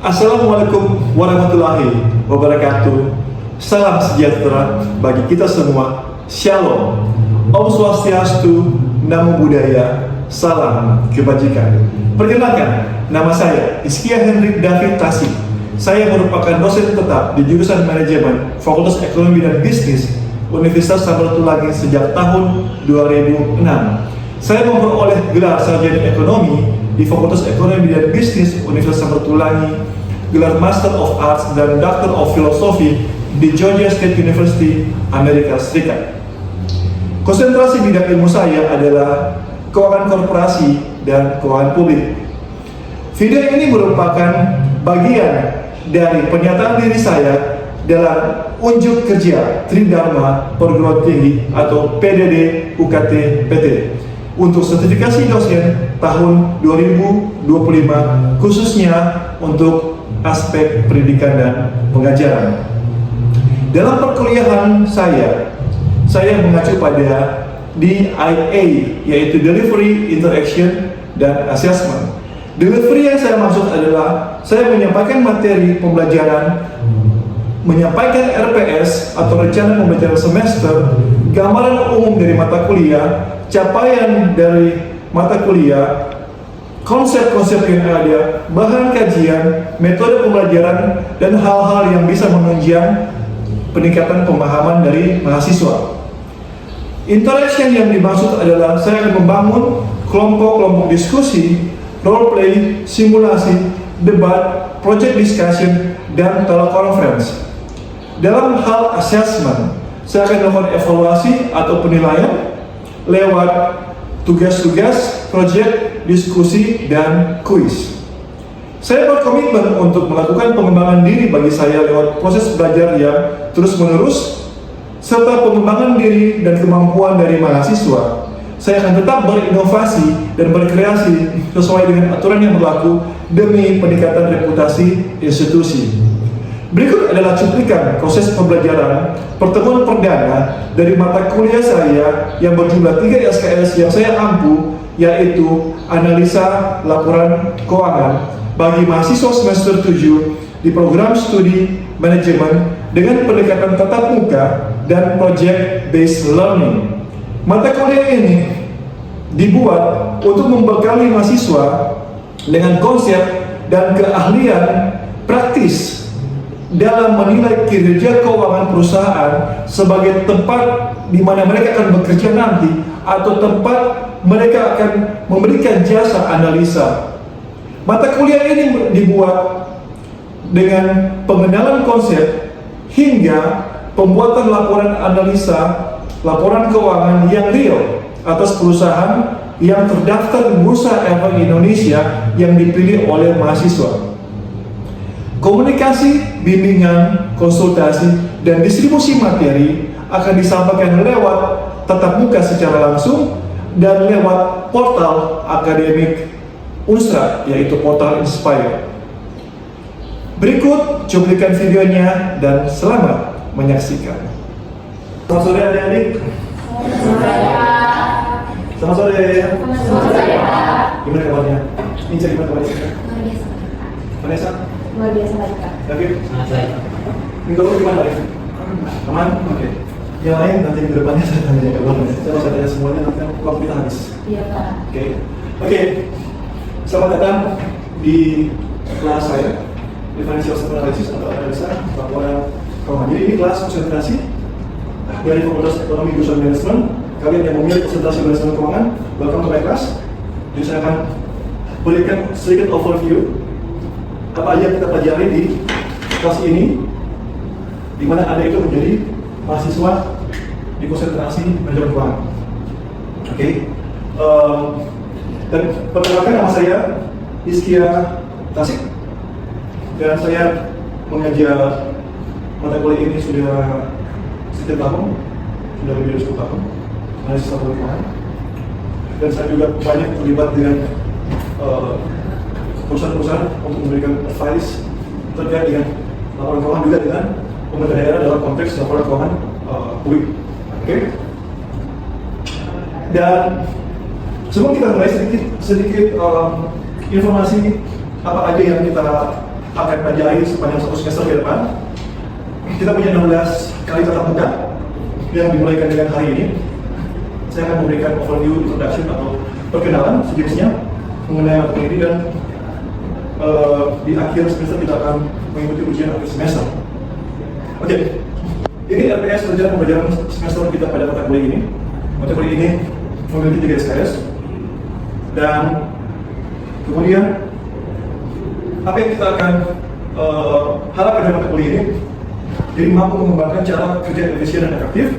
Assalamualaikum warahmatullahi wabarakatuh. Salam sejahtera bagi kita semua. Shalom. Om Swastiastu, Namo Buddhaya, salam kebajikan. Perkenalkan, nama saya Iskia Hendrik David Tasik. Saya merupakan dosen tetap di jurusan Manajemen Fakultas Ekonomi dan Bisnis Universitas Samratulangi sejak tahun 2006. Saya memperoleh gelar sarjana ekonomi di Fakultas Ekonomi dan Bisnis Universitas Samratulangi, gelar Master of Arts dan Doctor of Philosophy di Georgia State University, Amerika Serikat. Konsentrasi bidang ilmu saya adalah keuangan korporasi dan keuangan publik. Video ini merupakan bagian dari pernyataan diri saya dalam unjuk kerja Tridharma Perguruan Tinggi atau PDD UKT PT untuk sertifikasi dosen tahun 2025, khususnya untuk aspek pendidikan dan pengajaran. Dalam perkuliahan saya mengacu pada DIA, yaitu Delivery, Interaction, dan Assessment. Delivery yang saya maksud adalah saya menyampaikan materi pembelajaran, menyampaikan RPS atau rencana pembelajaran semester, gambaran umum dari mata kuliah, capaian dari mata kuliah, konsep-konsep yang ada, bahan kajian, metode pembelajaran, dan hal-hal yang bisa menunjang peningkatan pemahaman dari mahasiswa. Interaction yang dimaksud adalah saya akan membangun kelompok-kelompok diskusi, role play, simulasi, debat, project discussion, dan teleconference. Dalam hal assessment, saya akan melakukan evaluasi atau penilaian lewat tugas-tugas, proyek, diskusi, dan kuis. Saya berkomitmen untuk melakukan pengembangan diri bagi saya lewat proses belajar yang terus-menerus, serta pengembangan diri dan kemampuan dari mahasiswa. Saya akan tetap berinovasi dan berkreasi sesuai dengan aturan yang berlaku demi peningkatan reputasi institusi. Berikut adalah cuplikan proses pembelajaran pertemuan perdana dari mata kuliah saya yang berjumlah 3 SKS yang saya ampu, yaitu analisa laporan keuangan bagi mahasiswa semester 7 di program studi manajemen dengan pendekatan tatap muka dan project based learning. Mata kuliah ini dibuat untuk membekali mahasiswa dengan konsep dan keahlian praktis dalam menilai kinerja keuangan perusahaan sebagai tempat di mana mereka akan bekerja nanti atau tempat mereka akan memberikan jasa analisa. Mata kuliah ini dibuat dengan pengenalan konsep hingga pembuatan laporan analisa, laporan keuangan yang real atas perusahaan yang terdaftar di Bursa Efek Indonesia yang dipilih oleh mahasiswa. Komunikasi, bimbingan, konsultasi, dan distribusi materi akan disampaikan lewat tatap muka secara langsung dan lewat portal akademik Unsra, yaitu portal Inspire. Berikut cuplikan videonya dan selamat menyaksikan. Selamat sore adik-adik. Selamat sore. Selamat sore, Pak. Gimana kabarnya? Inca, gimana kabarnya? Luar biasa. Vanessa? Luar biasa baik, Pak. David? Minggu lalu gimana, David? Aman? Oke. Yang lain nanti ke depannya saya tanya ke Bang. Saya bisa tanya semuanya, nanti kan waktu kita habis. Iya, Pak. Oke. Selamat datang di kelas saya di Financial Statement Analysis atau analisa laporan keuangan. Jadi ini kelas konsentrasi dari Fakultas Ekonomi Jurusan Manajemen. Kalian yang memilih konsentrasi manajemen keuangan, welcome to my class. Jadi saya akan berikan sedikit overview apa aja yang kita pelajari di kelas ini, di mana Anda itu menjadi mahasiswa di konsentrasi manajemen keuangan. Oke. Dan perkenalkan, nama saya Iskia Tasik dan saya mengajar mata kuliah ini sudah sekitar tahun, sudah lebih dari 10 tahun, mahasiswa keuangan. Dan saya juga banyak terlibat dengan perusahaan-perusahaan untuk memberikan advice terkait dengan laporan keuangan, juga dengan pemerintah daerah dalam konteks laporan keuangan publik. Oke. Dan sebelum kita mulai sedikit informasi apa aja yang kita akan pelajari sepanjang satu semester ke depan. Kita punya 16 kali tatap muka yang dimulaikan dengan hari ini. Saya akan memberikan overview, introduction atau perkenalan sejenisnya mengenai materi ini, dan di akhir semester kita akan mengikuti ujian akhir semester. Oke, ini RPS rencana pembelajaran semester kita pada mata kuliah ini. Mata kuliah ini memiliki 3 SKS, dan kemudian apa yang kita akan harapkan dari mata kuliah ini, jadi mampu mengembangkan cara kerja yang efisien dan efektif,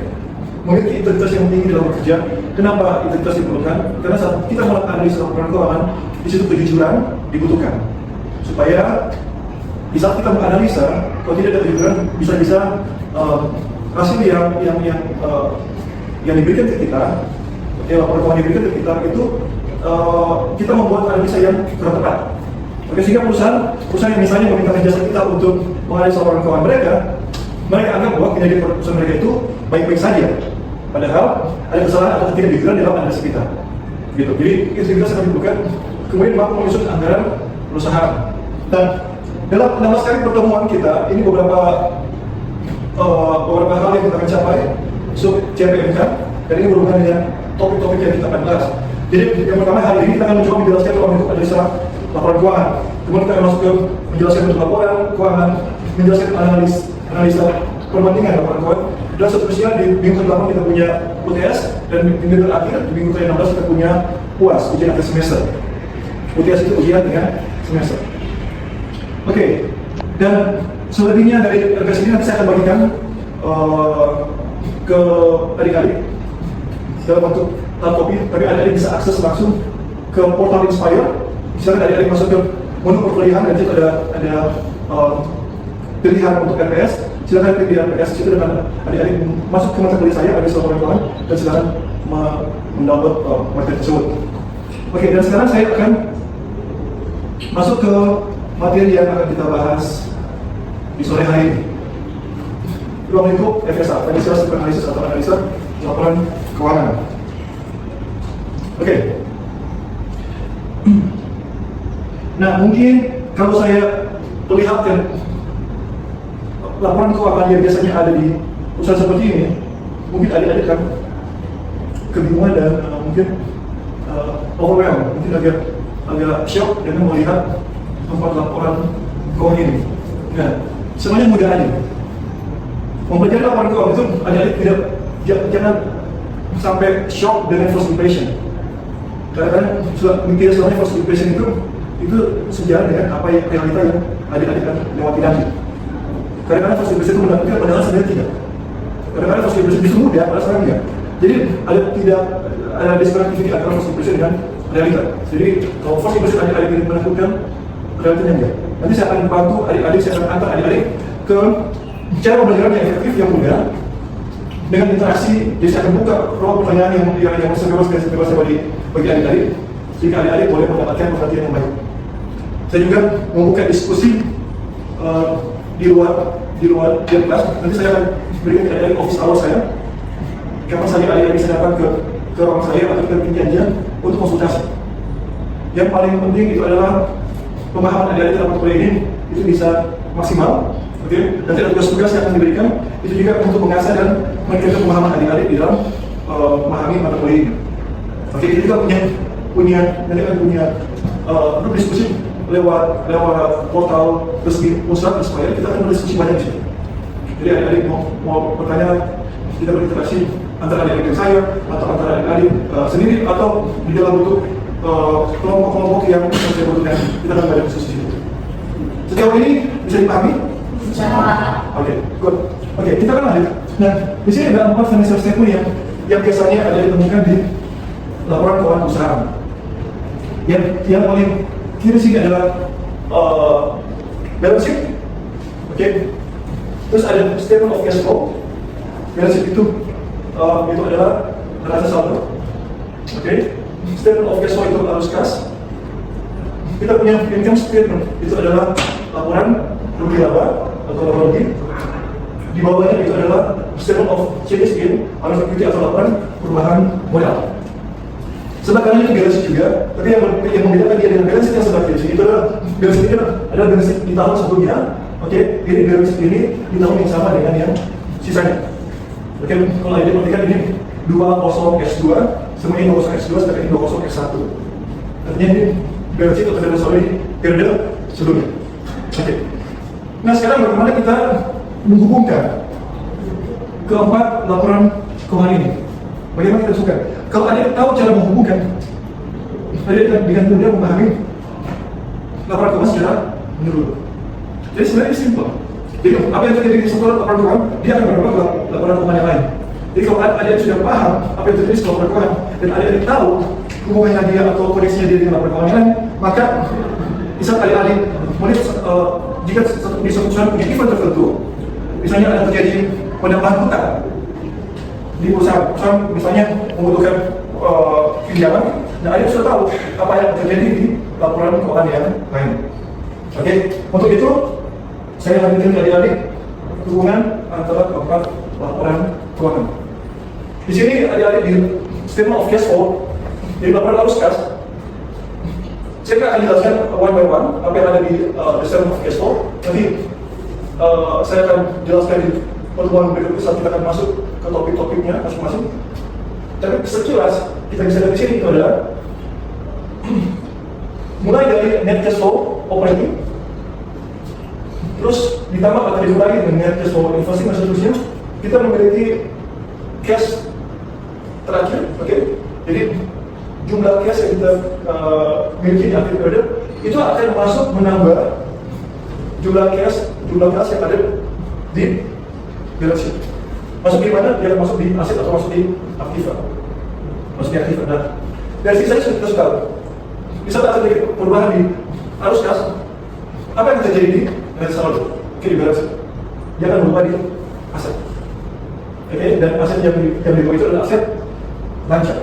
memiliki integritas yang tinggi dalam bekerja. Kenapa integritas diperlukan? Karena saat kita melakukan analisa laporan keuangan, di situ kejujuran dibutuhkan, supaya di saat kita menganalisa, kalau tidak ada kejujuran, bisa-bisa hasil yang diberikan ke kita, laporan keuangan yang diberikan ke kita itu kita membuat analisa yang kurang tepat. Oke, sehingga perusahaan yang misalnya meminta jasa kita untuk menganalisa laporan keuangan mereka anggap bahwa kinerja perusahaan mereka itu baik-baik saja, padahal ada kesalahan atau ketidakjujuran dalam analisa kita. Gitu. Jadi integritas akan dibutuhkan, kemudian mampu menyusun anggaran perusahaan. Dan dalam 16 kali pertemuan kita, ini beberapa hal yang kita akan capai sub CPMK, dan ini berhubungan dengan topik-topik yang kita akan bahas. Jadi yang pertama, hari ini kita akan mencoba menjelaskan tentang bentuk analisa laporan keuangan. Kemudian kita akan masuk ke menjelaskan bentuk laporan keuangan, menjelaskan analisa perbandingan laporan keuangan. Dan seterusnya di minggu ke-8 kita punya UTS, dan di minggu terakhir di minggu ke-16 kita punya UAS, ujian akhir semester. UTS itu ujian dengan semester. Oke, dan selebihnya dari RPS ini nanti saya akan bagikan ke adik-adik dalam bentuk hard copy, tapi adik-adik bisa akses langsung ke portal Inspire. Misalnya adik-adik masuk ke menu perkuliahan, nanti ada pilihan untuk RPS. Silakan pilih RPS itu, dengan adik-adik masuk ke mata kuliah saya, ada laporan keuangan, dan silakan mendownload materi tersebut. Oke, dan sekarang saya akan masuk ke materi yang akan kita bahas di sore hari ini. Ruang lingkup FSA, Financial Statement Analysis atau analisa laporan keuangan. Oke. Nah, mungkin kalau saya perlihatkan laporan keuangan yang biasanya ada di perusahaan seperti ini, mungkin adik-adik kan kebingungan dan mungkin overwhelmed, mungkin agak shock dengan melihat tempat laporan keuangan ini. Nah, semuanya mudah aja. Mempelajari laporan keuangan itu adik-adik jangan sampai shock dengan first impression. Karena tidak selamanya first impression itu sejalan dengan apa yang realita yang adik-adik kan lewati nanti. Kadang-kadang first impression itu menakutkan, padahal sebenarnya tidak. Kadang-kadang first impression itu mudah, padahal sebenarnya tidak. Jadi ada disconnectivity antara first impression dan realita. Jadi kalau first impression adik-adik menakutkan, realitanya enggak. Nanti saya akan bantu adik-adik, saya akan antar adik-adik ke cara pembelajaran yang efektif, yang mudah, dengan interaksi. Jadi saya akan buka ruang pertanyaan yang sebebas bagi adik-adik, sehingga adik-adik boleh mendapatkan perhatian yang baik. Saya juga membuka diskusi di luar kelas. Nanti saya akan berikan ke adik-adik office hour saya. Kapan saja adik-adik bisa datang ke ruang saya atau ke penjanjian untuk konsultasi. Yang paling penting itu adalah pemahaman adik-adik dalam kuliah ini itu bisa maksimal. Oke, nanti ada tugas-tugas yang akan diberikan itu juga untuk mengasah dan meningkatkan pemahaman adik-adik di dalam memahami mata kuliah ini. Oke, kita juga punya grup diskusi lewat portal resmi Pusat Inspire. Kita akan berdiskusi banyak di sini. Jadi adik-adik mau bertanya, kita berinteraksi antara adik-adik saya atau antara adik-adik sendiri atau di dalam bentuk kelompok-kelompok yang saya butuhkan. Kita akan banyak diskusi itu. Sejauh ini bisa dipahami? Oke, good. Oke, kita kan lanjut. Nah, di sini ada 4 financial statement yang biasanya ada ditemukan di laporan keuangan perusahaan. Yang paling kiri sini adalah balance sheet. Oke. Terus ada statement of cash flow. Balance sheet itu adalah neraca saldo. Oke. Statement of cash flow itu arus kas. Kita punya income statement, itu adalah laporan rugi laba atau laba rugi. Di bawahnya itu adalah statement of changes in equity atau laporan perubahan modal. Sebelah kanan itu balance sheet juga, tapi yang membedakan dia dengan balance sheet yang sebelah kiri itu adalah balance sheet ini adalah balance sheet di tahun sebelumnya. Oke, ini balance sheet ini di tahun yang sama dengan yang sisanya. Oke, kalau ini perhatikan ini 20x2, semua ini 20x2, sedangkan ini 20x1. Artinya ini balance sheet atau balance sorry periode sebelumnya. Oke. Nah sekarang bagaimana kita menghubungkan keempat laporan keuangan ini? Bagaimana kita suka? Kalau ada tahu cara menghubungkan, ada dengan mudah memahami laporan keuangan secara menyeluruh. Jadi sebenarnya simple. Jadi apa yang terjadi di satu laporan keuangan, dia akan berdampak ke laporan keuangan yang lain. Jadi kalau ada yang sudah paham apa yang terjadi di laporan keuangan dan ada yang tahu hubungannya dia atau koneksinya dia dengan laporan keuangan yang lain, maka bisa alih-alih jika di suatu perusahaan punya event tertentu, misalnya ada terjadi penambahan hutang di perusahaan misalnya membutuhkan pinjaman, nah ada sudah tahu apa yang terjadi di laporan keuangan yang lain. Oke, untuk itu saya hadirkan adik-adik hubungan antara keempat laporan keuangan. Di sini adik-adik di statement of cash flow di laporan arus kas, saya akan jelaskan one by one apa yang ada di statement of cash flow. Nanti saya akan jelaskan di pertemuan berikutnya saat kita akan masuk ke topik-topiknya masing-masing. Tapi sekilas kita bisa lihat di sini itu adalah mulai dari net cash flow operating, terus ditambah atau dikurangi dengan net cash flow investing dan seterusnya, kita memiliki cash terakhir. Oke. Jadi jumlah cash yang kita miliki di akhir periode itu akan masuk menambah jumlah cash yang ada di balance sheet. Masuk di mana? Dia masuk di aset atau masuk di aktiva. Masuk di aktiva. Nah, dari sisi saya kita sudah tahu. Bisa tak terjadi perubahan di arus kas? Apa yang terjadi di net saldo? Oke, di balance sheet. Dia akan berubah di aset. Oke, dan aset yang dibawa itu adalah aset lancar.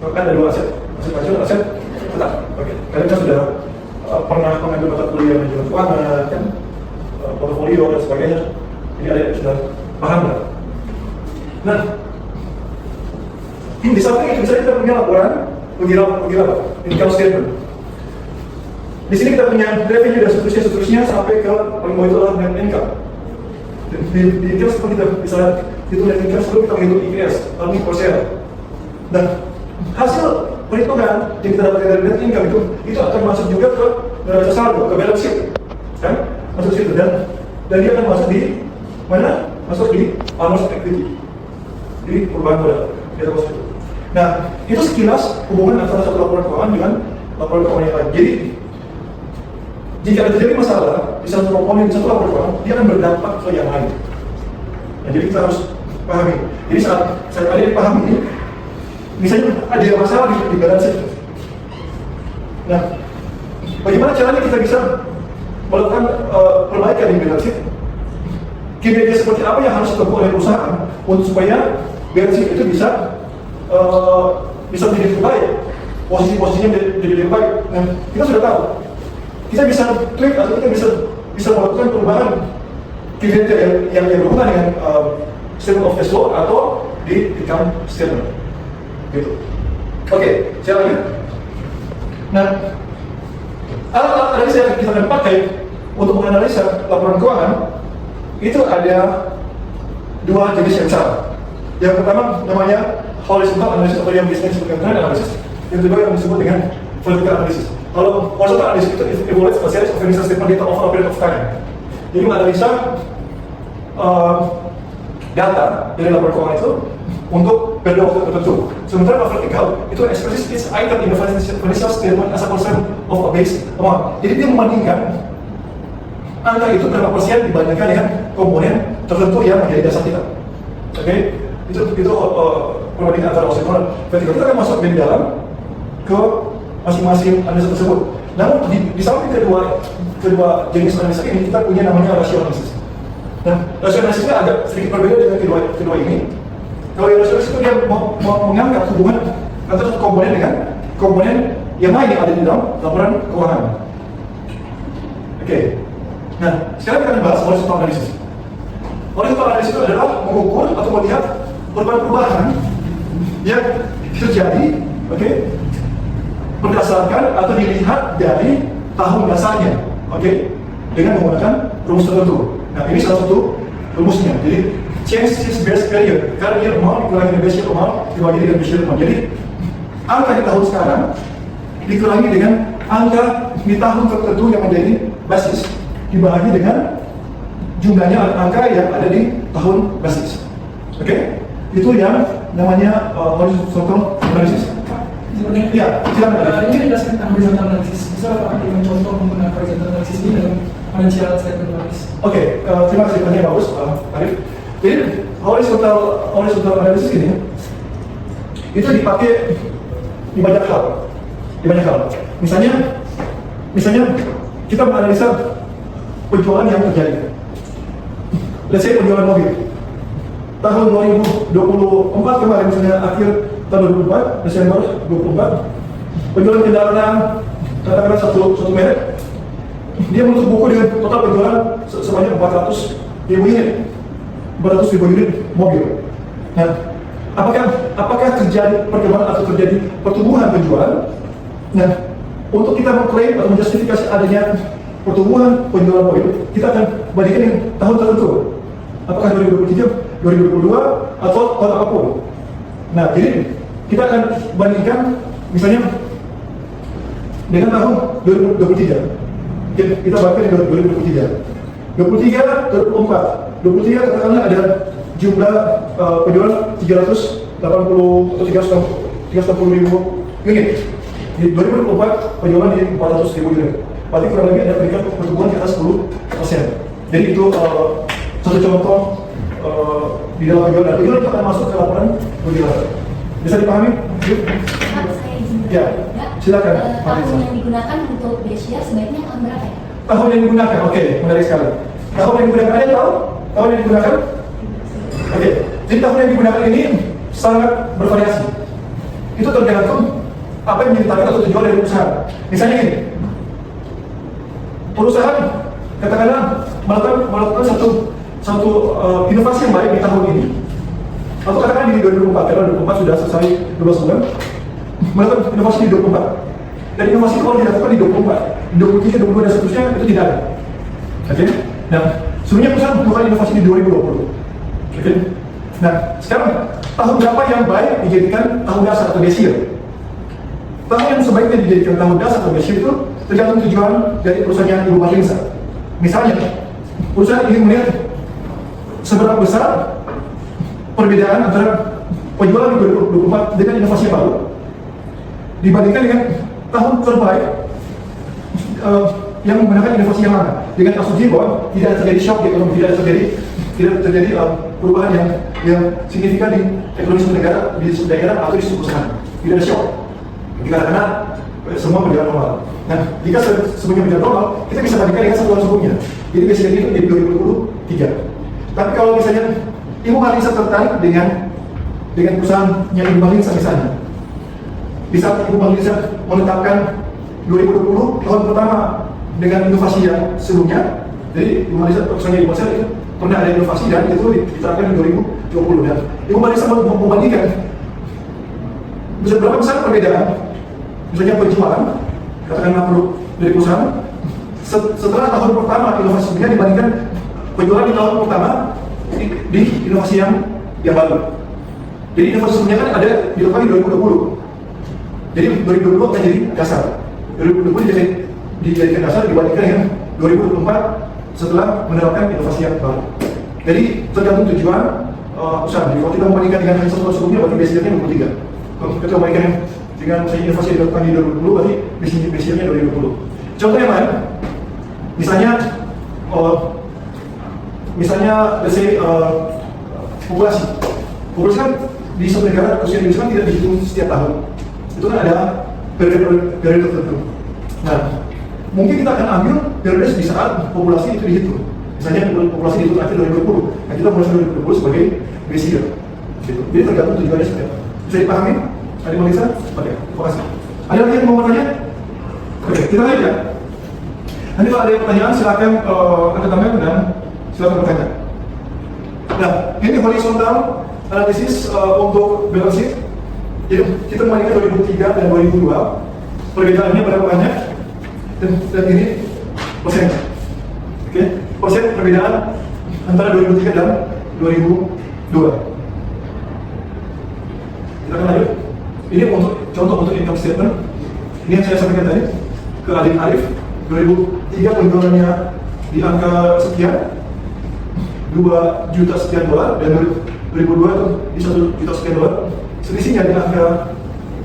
Kan ada dua aset lancar dan aset tetap. Oke, kalian kan sudah pernah mengambil mata kuliah manajemen keuangan, kan, portofolio dan sebagainya. Jadi ada yang sudah paham lah. Nah, di samping itu bisa kita punya laporan penggila income statement. Di sini kita punya revenue dan seterusnya sampai ke paling bawah itu adalah net income. Di income statement kita bisa lihat itu net income sebelum kita menghitung EPS, earnings per share. Dan hasil perhitungan yang kita dapatkan dari net income itu akan masuk juga ke neraca saldo, ke balance sheet, kan? Masuk situ dan dia akan masuk di mana? Masuk di almost equity, di perubahan modal. Kita masuk itu. Nah, itu sekilas hubungan antara satu laporan keuangan dengan laporan keuangan yang lain. Jadi, jika ada terjadi masalah di satu komponen di satu laporan keuangan, dia akan berdampak ke yang lain. Nah, jadi kita harus pahami. Jadi saat saya pahami, misalnya ada masalah di balance sheet. Nah, bagaimana caranya kita bisa melakukan perbaikan di balance sheet? Kinerja seperti apa yang harus dilakukan oleh perusahaan untuk supaya balance sheet itu bisa menjadi lebih baik, posisi-posisinya menjadi lebih baik. Nah, kita sudah tahu, kita bisa tweak atau kita bisa melakukan perubahan kinerja yang berhubungan dengan statement of cash flow atau di income statement. Gitu. Oke, saya lagi. Nah, alat-alat analisa yang kita akan pakai untuk menganalisa laporan keuangan itu ada dua jenis yang sama. Yang pertama namanya horizontal analysis atau yang biasanya disebut dengan trend analysis. Yang kedua yang disebut dengan vertical analysis. Kalau horizontal analysis itu evaluates a series of financial statement data over a period of time. Jadi menganalisa data dari laporan keuangan itu untuk periode waktu tertentu. Sementara vertical itu expresses each item in the financial statement as a percent of a base amount. Jadi dia membandingkan angka itu berapa persen dibandingkan dengan komponen tertentu yang menjadi dasar kita. Oke, itu perbandingan antara horizontal dan vertical. Kita akan masuk di dalam ke masing-masing analisa tersebut. Namun di samping kedua jenis analisa ini kita punya namanya rasio analisis. Nah, rasio analisisnya agak sedikit berbeda dengan kedua ini. Kalau yang rasio analisis itu dia mengangkat hubungan antara satu komponen dengan komponen yang lain yang ada di dalam laporan keuangan. Oke. Nah, sekarang kita akan bahas horizontal analysis. Horizontal analysis itu adalah mengukur atau melihat perubahan-perubahan yang terjadi, berdasarkan atau dilihat dari tahun dasarnya, oke? Dengan menggunakan rumus tertentu. Nah, ini salah satu rumusnya. Jadi, change is base period. Current year amount dikurangi dengan base year amount dibagi dengan base year amount. Jadi, angka di tahun sekarang dikurangi dengan angka di tahun tertentu yang menjadi basis dibagi dengan jumlahnya angka yang ada di tahun basis. Oke? Itu yang namanya horizontal analysis. Ya, silakan. Ini berdasarkan horizontal analysis. Bisa Pak contoh menggunakan horizontal analysis ini dalam financial statement analysis? Oke, terima kasih, pertanyaan bagus, Arif. Jadi horizontal analysis ini itu dipakai di banyak hal, Misalnya kita menganalisa penjualan yang terjadi. Let's say penjualan mobil tahun 2024 kemarin, misalnya akhir tahun 2024, Desember 2024, penjualan kendaraan katakanlah satu merek, dia menutup buku dengan total penjualan sebanyak 400.000 unit mobil. Nah, apakah terjadi perkembangan atau terjadi pertumbuhan penjualan? Nah, untuk kita mengklaim atau menjustifikasi adanya pertumbuhan penjualan mobil, kita akan bandingkan dengan tahun tertentu. Apakah 2023, 2022, atau tahun apapun. Nah, jadi kita akan bandingkan misalnya dengan tahun 2023. Kita bandingkan dengan 2023. 2024 katakanlah ada jumlah penjualan 380 atau 360 ribu unit. Di 2024 penjualan di 400 ribu unit. Berarti kurang lebih ada peringkat pertumbuhan di atas 10%. Jadi itu satu contoh di dalam penjualan. Itu akan masuk ke laporan penjualan. Bisa dipahami? Ya, silakan. Tahun yang digunakan untuk base year sebaiknya tahun berapa ya? Tahun yang digunakan, oke, menarik sekali. Tahun yang digunakan, ada tahu? Tahun yang digunakan? Oke, jadi tahun yang digunakan ini sangat bervariasi. Itu tergantung apa yang menjadi target atau tujuan dari perusahaan. Misalnya gini, perusahaan katakanlah melakukan satu inovasi yang baik di tahun ini, atau katakanlah di 2024, karena 2024 sudah selesai 12 bulan, melakukan inovasi di 2024. Dan inovasi itu kalau dilakukan di 2024, di 2023, 2022 dan seterusnya itu tidak ada. Oke? Nah, sebenarnya perusahaan melakukan inovasi di 2020. Oke? Nah, sekarang tahun berapa yang baik dijadikan tahun dasar atau base year? Tahun yang sebaiknya dijadikan tahun dasar atau base year itu tergantung tujuan dari perusahaan Ibu Marlisa. Misalnya, perusahaan ingin melihat seberapa besar perbedaan antara penjualan di 2024 dengan inovasi baru dibandingkan dengan tahun terbaik yang menggunakan inovasi yang lama, dengan asumsi bahwa tidak terjadi shock di ekonomi, tidak terjadi perubahan yang signifikan di ekonomi suatu negara, di suatu daerah atau di suatu perusahaan. Tidak ada shock karena semua berjalan normal. Nah, jika semuanya berjalan normal, kita bisa bandingkan dengan satu tahun sebelumnya. Jadi biasanya itu di 2023. Tapi kalau misalnya Ibu Marlisa tertarik dengan perusahaannya Ibu Marlisa misalnya, di saat Ibu Marlisa menetapkan 2020 tahun pertama dengan inovasi yang sebelumnya, jadi Ibu Marlisa, perusahaan Ibu Marlisa itu pernah ada inovasi dan itu diterapkan di 2020. Dan Ibu Marlisa membandingkan berapa besar perbedaan, misalnya penjualan, katakanlah produk dari perusahaan, setelah tahun pertama inovasi sebelumnya dibandingkan penjualan di tahun pertama di inovasi yang baru. Jadi inovasi sebelumnya kan ada dilakukan di 2020. Jadi 2020 akan jadi dasar. 2020 dijadikan dasar dibandingkan dengan 2024 setelah menerapkan inovasi yang baru. Jadi tergantung tujuan usaha. Jadi kalau kita membandingkan dengan yang satu sebelumnya, berarti base year-nya 2023. Kalau kita membandingkan dengan misalnya inovasi yang dilakukan di 2020, berarti base year-nya 2020. Contoh yang lain, misalnya let's say populasi kan di suatu negara, khususnya di Indonesia kan tidak dihitung setiap tahun. Itu kan ada periode tertentu. Nah, mungkin kita akan ambil periode di saat populasi itu dihitung. Misalnya populasi dihitung akhir 2020. Nah, kita mulai 2020 sebagai base year. Gitu. Jadi tergantung tujuannya seperti apa. Bisa dipahami? Ada yang bisa? Oke, terima kasih. Ada lagi yang mau bertanya? Oke, kita lanjut ya. Nanti kalau ada yang pertanyaan silakan anda tambahkan dan silakan bertanya. Nah, ini horizontal analisis untuk balance sheet. Jadi kita membandingkan 2003 dan 2002. perbedaannya berapa banyak dan ini persen. Oke, persen perbedaan antara 2003 dan 2002. Kita akan lanjut. Ini untuk contoh untuk income statement. Ini yang saya sampaikan tadi ke Adik Arif. 2003 penjualannya di angka sekian, 2 juta sekian dolar, dan 2002 itu di 1 juta sekian dolar. Selisihnya di angka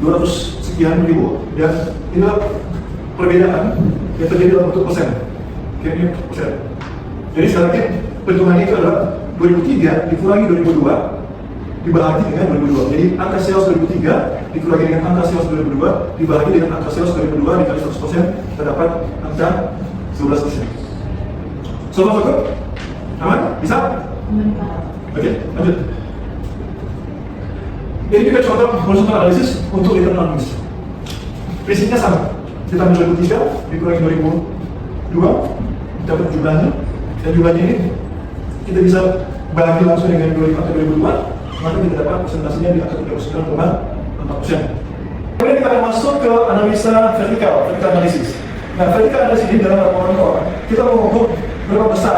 200 sekian ribu, dan inilah perbedaan yang terjadi dalam bentuk persen. Oke, ini persen. Jadi sekali lagi perhitungannya itu adalah 2003 dikurangi 2002 dibahagi dengan 2002. Jadi angka sales 2003 dikurangi dengan angka sales 2002 dibahagi dengan angka sales 2002 dikali 100%, terdapat angka 11%. So far so good? Aman? Bisa? Oke, lanjut. Ini juga contoh horizontal analisis untuk internal earnings. Prinsipnya sama. Kita ambil 2003 dikurangi 2002 dapat jumlahnya, dan jumlahnya ini kita bisa bagi langsung dengan 2002, maka kita dapat persentasenya di angka 39,4%. Kemudian kita akan masuk ke analisa vertikal analisis. Nah, vertikal analisis ini dalam laporan keuangan kita mengukur berapa besar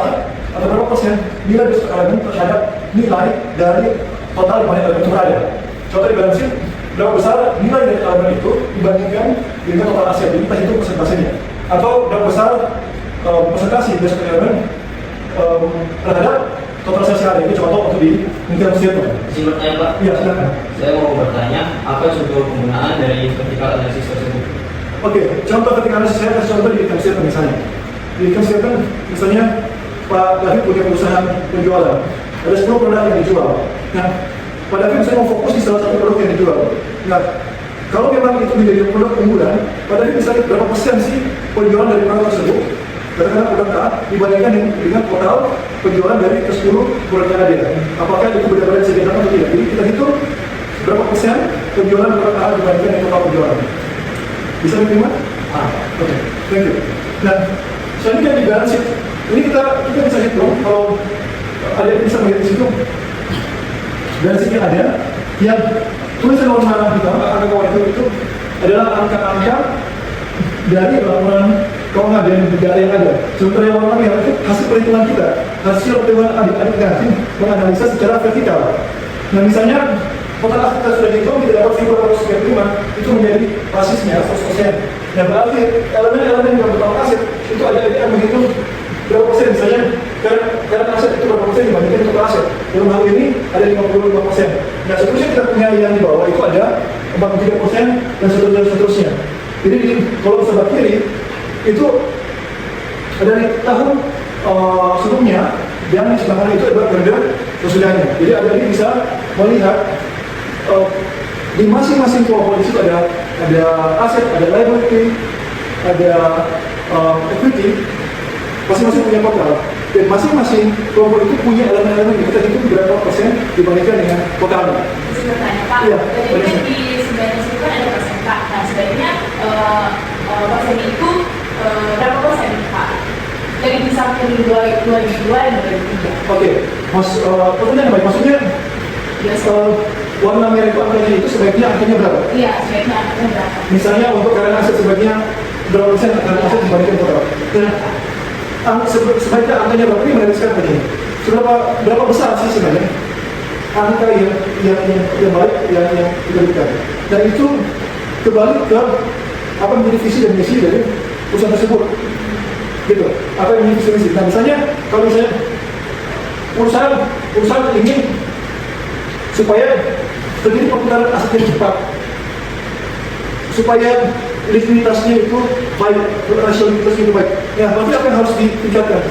atau berapa persen nilai besar elemen terhadap nilai dari total di mana elemen itu berada. Contoh di balance sheet, berapa besar nilai dari elemen itu dibandingkan dengan total aset, jadi kita hitung persentasenya. Atau berapa besar presentasi berdasarkan elemen terhadap total sales yang ada. Ini contoh untuk di income statement. Izin bertanya Pak? Iya, silakan. Saya mau bertanya, apa contoh penggunaan dari vertical analysis tersebut? Oke, contoh vertical analysis saya kasih contoh di income statement misalnya. Di income statement misalnya Pak David punya perusahaan penjualan, ada 10 produk yang dijual. Nah, Pak David misalnya mau fokus di salah satu produk yang dijual. Nah, kalau memang itu menjadi produk unggulan, Pak David bisa lihat berapa persen sih penjualan dari produk tersebut, katakanlah produk A dibandingkan dengan total penjualan dari ke-10 produk yang ada. Apakah itu benar-benar sejalan atau tidak? Jadi kita hitung berapa persen penjualan produk A dibandingkan dengan total penjualan. Bisa diterima? Oke, thank you. Nah, selanjutnya di balance sheet. Ini kita bisa hitung, kalau ada yang bisa melihat di situ. Balance sheet yang ada, yang tulisan warna hitam, angka warna itu adalah angka-angka dari laporan keuangan dan negara yang ada. Sementara yang warna merah itu hasil perhitungan kita, hasil perhitungan adik-adik nanti menganalisa secara vertikal. Nah, misalnya total aset kita sudah dihitung, kita dapat 1.435, itu menjadi basisnya 100%. Nah, berarti elemen-elemen yang bertolak aset itu ada yang menghitung berapa persen, misalnya karena aset itu berapa persen dibandingkan total aset. Dalam hal ini ada 55%. Nah, seterusnya kita punya yang di bawah itu ada 43% dan seterusnya. Jadi kalau sebelah kiri itu dari tahun sebelumnya dan di sebelah kanan itu adalah periode sesudahnya. Jadi ada ini bisa melihat di masing-masing kelompok itu ada aset, ada liability, ada equity, masing-masing punya total. Dan masing-masing kelompok itu punya elemen-elemen yang kita hitung berapa persen dibandingkan dengan totalnya. Bisa bertanya Pak, Iya, jadi kan di sebenarnya situ kan ada persen Pak. Nah, sebaiknya persen itu berapa persen Pak? Jadi bisa dari 2002 dan 2003. Oke, pertanyaan baik, maksudnya warna merah itu angkanya itu sebaiknya angkanya berapa? Iya, sebaiknya angkanya berapa? Misalnya untuk current aset sebaiknya berapa persen current aset dibandingkan total? Nah, sebaiknya angkanya berapa ini menarik sekali begini. Berapa besar sih sebenarnya angka yang baik yang kita berikan? Dan itu kembali ke apa menjadi visi dan misi dari perusahaan tersebut. Gitu. Apa yang menjadi visi dan misi? Nah, misalnya kalau misalnya perusahaan ingin supaya terjadi perputaran aset yang cepat, supaya likuiditasnya itu baik, rasio likuiditasnya itu baik. Ya, berarti apa yang harus ditingkatkan?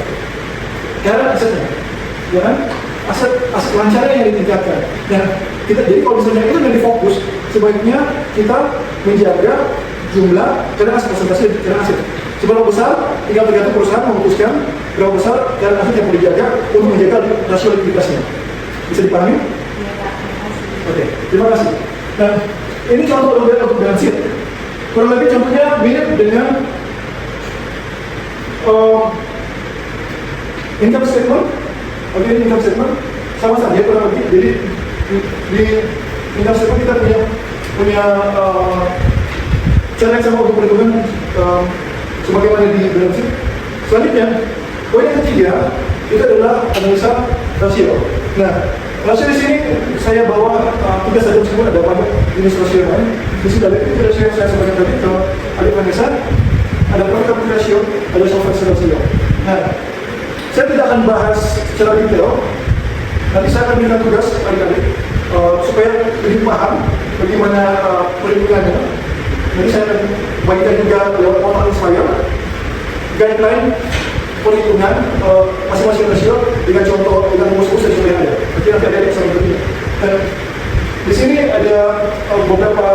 Karena asetnya, ya kan? Aset lancarnya yang ditingkatkan. Nah, jadi kalau misalnya itu menjadi fokus, sebaiknya kita menjaga jumlah karena aset presentasi karena aset. Seberapa besar, tinggal tergantung perusahaan memutuskan berapa besar karena aset yang perlu dijaga untuk menjaga rasio likuiditasnya. Bisa dipahami? Oke, terima kasih. Nah, ini contoh untuk balance sheet. Kurang lebih contohnya mirip dengan income statement. Oke, ini income statement sama saja kurang lebih. Jadi di income statement kita punya cara yang sama untuk perhitungan sebagaimana di dalam sini. Selanjutnya, poin yang ketiga itu adalah analisa rasio. Nah, rasio di sini saya bawa tiga saja meskipun ada banyak jenis rasio lain. Di sini ada tiga rasio yang saya sebutkan tadi. Kalau ada Vanessa, ada profitability rasio, ada solvency rasio. Nah, saya tidak akan bahas secara detail. Nanti saya akan berikan tugas adik-adik supaya lebih paham bagaimana perhitungannya. Jadi saya akan bagikan juga lewat portal Inspire guideline perhitungan masing-masing rasio dengan contoh dengan rumus-rumus yang sudah ada. Nanti ada bisa mengerti. Dan di sini ada beberapa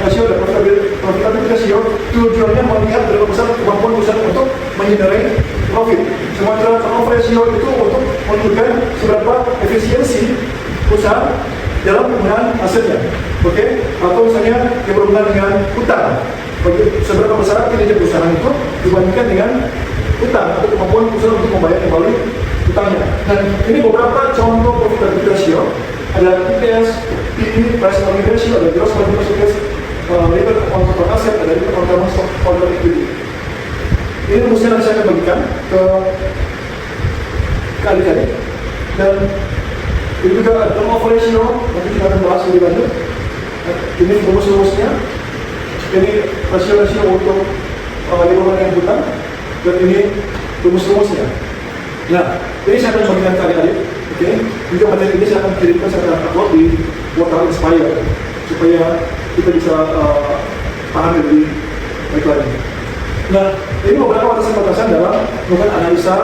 rasio dan profitability rasio. Tujuannya melihat berapa besar kemampuan perusahaan untuk mengenerate profit. Sementara turnover ratio itu untuk menunjukkan seberapa efisiensi perusahaan dalam penggunaan asetnya, oke? Atau misalnya yang berhubungan dengan utang, seberapa besar kinerja perusahaan itu dibandingkan dengan utang atau kemampuan perusahaan untuk membayar kembali utangnya. Dan ini beberapa contoh profitability ratio, ada EPS, PE, price earning ratio, ada gross margin percentage, return on total asset, ada return on common stock, order equity. Ini rumusnya nanti saya akan bagikan ke adik-adik. Dan ini juga ada turnover ratio, nanti kita akan bahas lebih lanjut. Ini rumus-rumusnya. Ini rasio-rasio untuk lingkungan yang hutang. Dan ini rumus-rumusnya. Nah, ini saya akan bagikan ke adik-adik. Oke, juga materi ini saya akan kirimkan secara upload di portal Inspire supaya kita bisa paham lebih baik lagi. Nah, ini beberapa batasan-batasan dalam melakukan analisa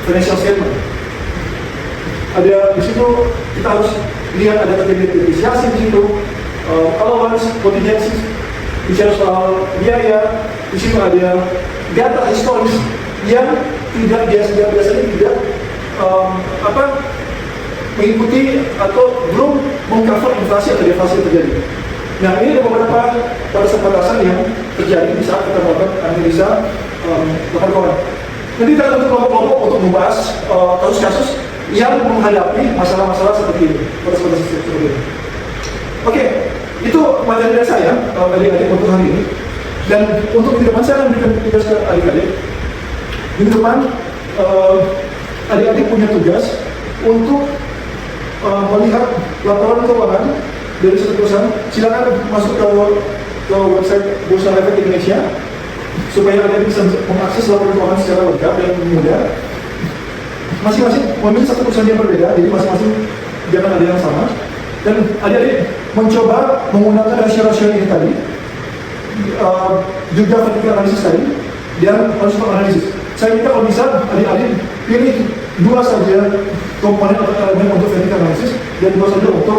financial statement. Ada di situ kita harus lihat ada terjadi depresiasi di situ, allowance, contingencies, bicara soal biaya. Di situ ada data historis yang tidak biasanya tidak mengikuti atau belum mengcover inflasi atau deflasi yang terjadi. Nah, ini ada beberapa batasan-batasan yang terjadi di saat kita melakukan analisa laporan. Nanti kita akan kelompok-kelompok untuk membahas kasus-kasus yang menghadapi masalah-masalah seperti ini, batasan-batasan seperti ini. Oke, itu materi dari saya adik-adik untuk hari ini. Dan untuk minggu depan saya akan berikan tugas ke adik-adik. Minggu depan adik-adik punya tugas untuk melihat laporan keuangan dari satu perusahaan. Silakan masuk ke website Bursa Efek Indonesia supaya adik-adik bisa mengakses laporan keuangan secara lengkap dan mudah. Masing-masing memilih satu perusahaan yang berbeda, jadi masing-masing jangan ada yang sama. Dan adik-adik mencoba menggunakan rasio-rasio ini tadi, juga vertical analysis tadi, dan horizontal analysis. Saya minta kalau bisa adik-adik pilih dua saja komponen atau elemen untuk vertical analysis dan dua saja untuk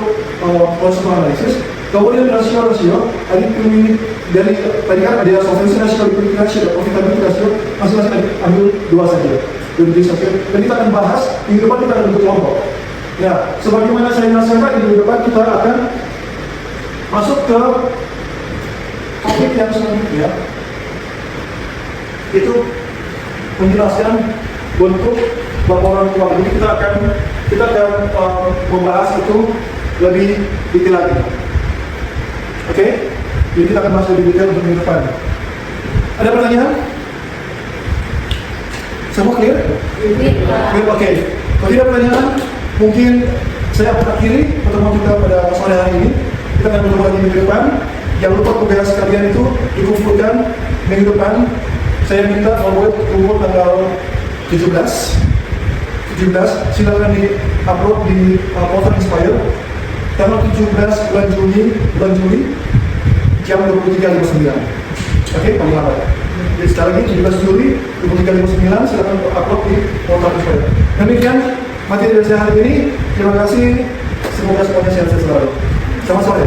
horizontal analysis. Kemudian rasio-rasio, adik pilih dari tadi kan ada solvency ratio, liquidity ratio, dan profitability ratio, masing-masing adik ambil dua saja. Dan kita akan bahas minggu depan, kita akan bentuk kelompok. Ya, sebagaimana saya nasihatkan, di minggu depan kita akan masuk ke topik yang selanjutnya, itu menjelaskan bentuk laporan keuangan. Jadi kita akan membahas itu lebih detail lagi. Oke? Jadi kita akan bahas lebih detail untuk minggu depan. Ada pertanyaan? Semua clear? Clear, oke. Kalau tidak pertanyaan, mungkin saya akan akhiri pertemuan kita pada sore hari ini. Kita akan bertemu lagi minggu depan. Jangan lupa tugas kalian itu dikumpulkan minggu depan. Saya minta kalau boleh kumpul tanggal 17. Silakan di-upload di portal Inspire. Tanggal 17 bulan Juli jam 23.59. Oke, paling lambat. Jadi sekali lagi 17 Juli 23.59 silakan upload di portal Inspire. Demikian materi dari saya hari ini. Terima kasih. Semoga semuanya sehat selalu. Selamat sore.